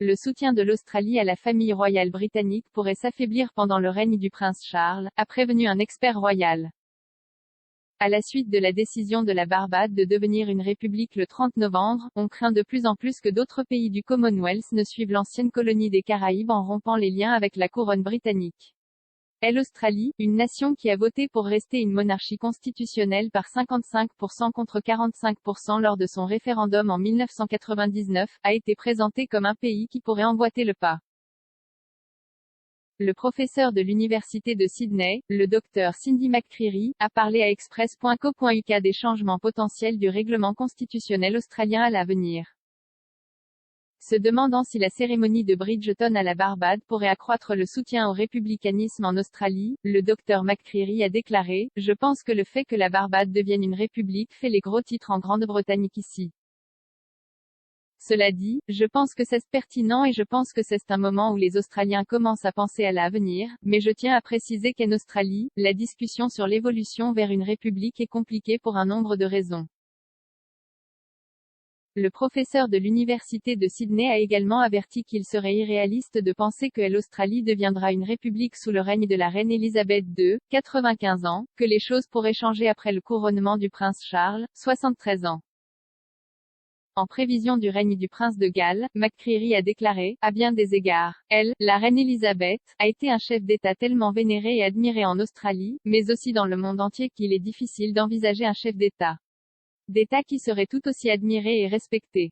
Le soutien de l'Australie à la famille royale britannique pourrait s'affaiblir pendant le règne du prince Charles, a prévenu un expert royal. À la suite de la décision de la Barbade de devenir une république le 30 novembre, on craint de plus en plus que d'autres pays du Commonwealth ne suivent l'ancienne colonie des Caraïbes en rompant les liens avec la couronne britannique. L'Australie, une nation qui a voté pour rester une monarchie constitutionnelle par 55% contre 45% lors de son référendum en 1999, a été présentée comme un pays qui pourrait emboîter le pas. Le professeur de l'Université de Sydney, le Dr Cindy McCreery, a parlé à express.co.uk des changements potentiels du règlement constitutionnel australien à l'avenir. Se demandant si la cérémonie de Bridgeton à la Barbade pourrait accroître le soutien au républicanisme en Australie, le Dr McCreery a déclaré « Je pense que le fait que la Barbade devienne une république fait les gros titres en Grande-Bretagne ici. Cela dit, je pense que c'est pertinent et je pense que c'est un moment où les Australiens commencent à penser à l'avenir, mais je tiens à préciser qu'en Australie, la discussion sur l'évolution vers une république est compliquée pour un nombre de raisons. » Le professeur de l'Université de Sydney a également averti qu'il serait irréaliste de penser que l'Australie deviendra une république sous le règne de la reine Elisabeth II, 95 ans, que les choses pourraient changer après le couronnement du prince Charles, 73 ans. En prévision du règne du prince de Galles, McCreery a déclaré, à bien des égards, la reine Elisabeth, a été un chef d'État tellement vénéré et admiré en Australie, mais aussi dans le monde entier qu'il est difficile d'envisager un chef d'État qui serait tout aussi admiré et respecté.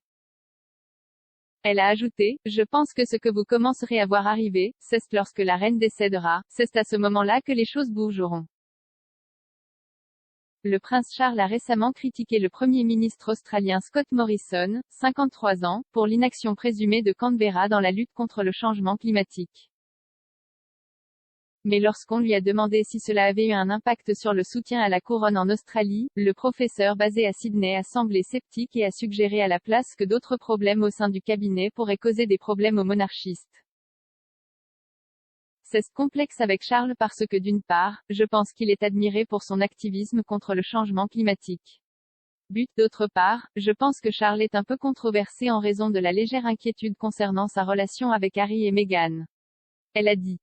Elle a ajouté, je pense que ce que vous commencerez à voir arriver, c'est lorsque la reine décédera, c'est à ce moment-là que les choses bougeront. Le prince Charles a récemment critiqué le Premier ministre australien Scott Morrison, 53 ans, pour l'inaction présumée de Canberra dans la lutte contre le changement climatique. Mais lorsqu'on lui a demandé si cela avait eu un impact sur le soutien à la couronne en Australie, le professeur basé à Sydney a semblé sceptique et a suggéré à la place que d'autres problèmes au sein du cabinet pourraient causer des problèmes aux monarchistes. C'est complexe avec Charles parce que d'une part, je pense qu'il est admiré pour son activisme contre le changement climatique. D'autre part, je pense que Charles est un peu controversé en raison de la légère inquiétude concernant sa relation avec Harry et Meghan. Elle a dit.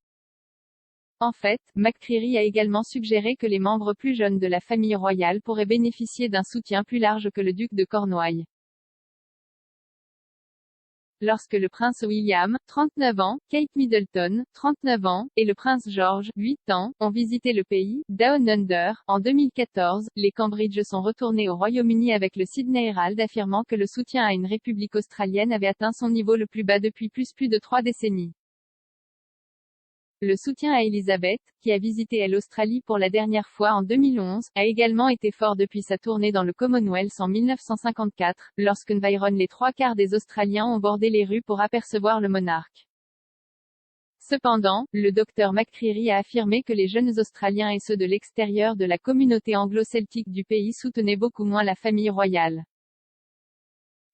En fait, McCreery a également suggéré que les membres plus jeunes de la famille royale pourraient bénéficier d'un soutien plus large que le duc de Cornouailles. Lorsque le prince William, 39 ans, Kate Middleton, 39 ans, et le prince George, 8 ans, ont visité le pays, Down Under, en 2014, les Cambridge sont retournés au Royaume-Uni avec le Sydney Herald affirmant que le soutien à une république australienne avait atteint son niveau le plus bas depuis plus de 3 décennies. Le soutien à Elisabeth, qui a visité l'Australie pour la dernière fois en 2011, a également été fort depuis sa tournée dans le Commonwealth en 1954, lorsqu'environ les 3/4 des Australiens ont bordé les rues pour apercevoir le monarque. Cependant, le Dr McCreery a affirmé que les jeunes Australiens et ceux de l'extérieur de la communauté anglo-celtique du pays soutenaient beaucoup moins la famille royale.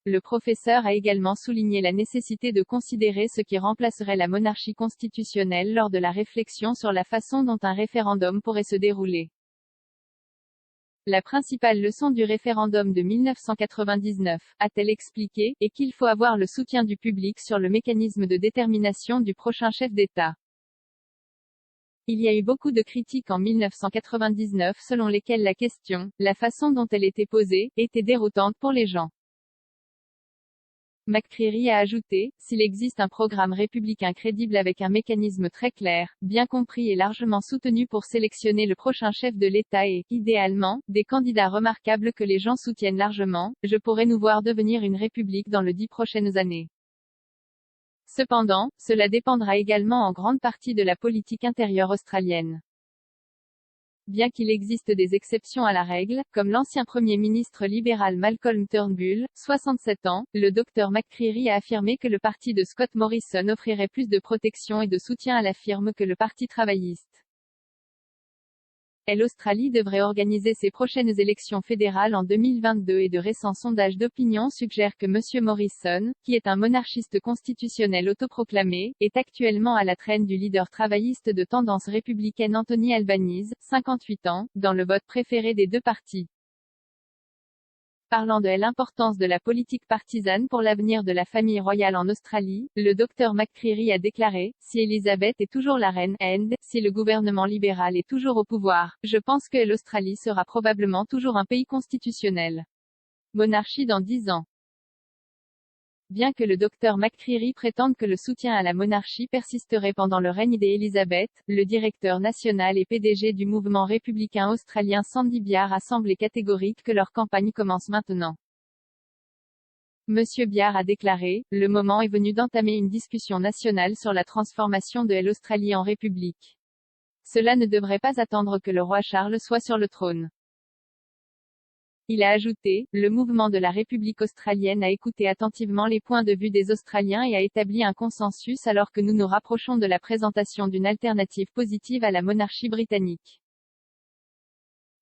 Le professeur a également souligné la nécessité de considérer ce qui remplacerait la monarchie constitutionnelle lors de la réflexion sur la façon dont un référendum pourrait se dérouler. La principale leçon du référendum de 1999, a-t-elle expliqué, est qu'il faut avoir le soutien du public sur le mécanisme de détermination du prochain chef d'État. Il y a eu beaucoup de critiques en 1999 selon lesquelles la question, la façon dont elle était posée, était déroutante pour les gens. McCreery a ajouté, s'il existe un programme républicain crédible avec un mécanisme très clair, bien compris et largement soutenu pour sélectionner le prochain chef de l'État et, idéalement, des candidats remarquables que les gens soutiennent largement, je pourrais nous voir devenir une république dans les 10 prochaines années. Cependant, cela dépendra également en grande partie de la politique intérieure australienne. Bien qu'il existe des exceptions à la règle, comme l'ancien Premier ministre libéral Malcolm Turnbull, 67 ans, le Dr McCreery a affirmé que le parti de Scott Morrison offrirait plus de protection et de soutien à la firme que le Parti travailliste. L'Australie devrait organiser ses prochaines élections fédérales en 2022 et de récents sondages d'opinion suggèrent que M. Morrison, qui est un monarchiste constitutionnel autoproclamé, est actuellement à la traîne du leader travailliste de tendance républicaine Anthony Albanese, 58 ans, dans le vote préféré des deux partis. Parlant de l'importance de la politique partisane pour l'avenir de la famille royale en Australie, le Dr McCreery a déclaré, si Elizabeth est toujours la reine, si le gouvernement libéral est toujours au pouvoir, je pense que l'Australie sera probablement toujours un pays constitutionnel. Monarchie dans 10 ans. Bien que le Dr McCreery prétende que le soutien à la monarchie persisterait pendant le règne d'Elizabeth, le directeur national et PDG du mouvement républicain australien Sandy Biar a semblé catégorique que leur campagne commence maintenant. Monsieur Biar a déclaré, le moment est venu d'entamer une discussion nationale sur la transformation de l'Australie en république. Cela ne devrait pas attendre que le roi Charles soit sur le trône. Il a ajouté, le mouvement de la République australienne a écouté attentivement les points de vue des Australiens et a établi un consensus alors que nous nous rapprochons de la présentation d'une alternative positive à la monarchie britannique.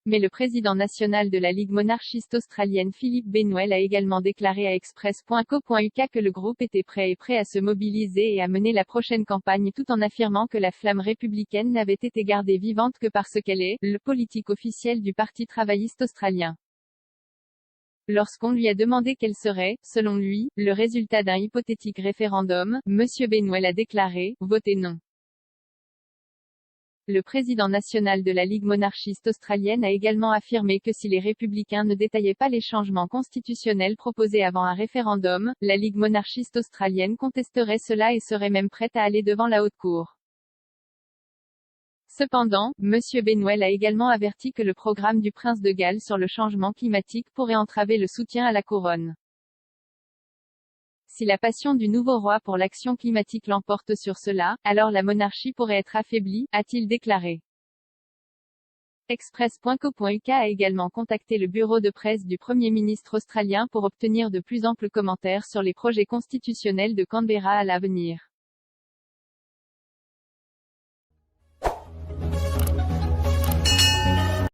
Mais le président national de la Ligue monarchiste australienne Philip Benwell a également déclaré à express.co.uk que le groupe était prêt à se mobiliser et à mener la prochaine campagne tout en affirmant que la flamme républicaine n'avait été gardée vivante que parce qu'elle est, le politique officiel du Parti travailliste australien. Lorsqu'on lui a demandé quel serait, selon lui, le résultat d'un hypothétique référendum, M. Benwell a déclaré, votez non. Le président national de la Ligue monarchiste australienne a également affirmé que si les républicains ne détaillaient pas les changements constitutionnels proposés avant un référendum, la Ligue monarchiste australienne contesterait cela et serait même prête à aller devant la haute cour. Cependant, M. Benwell a également averti que le programme du prince de Galles sur le changement climatique pourrait entraver le soutien à la couronne. Si la passion du nouveau roi pour l'action climatique l'emporte sur cela, alors la monarchie pourrait être affaiblie, a-t-il déclaré. Express.co.uk a également contacté le bureau de presse du Premier ministre australien pour obtenir de plus amples commentaires sur les projets constitutionnels de Canberra à l'avenir.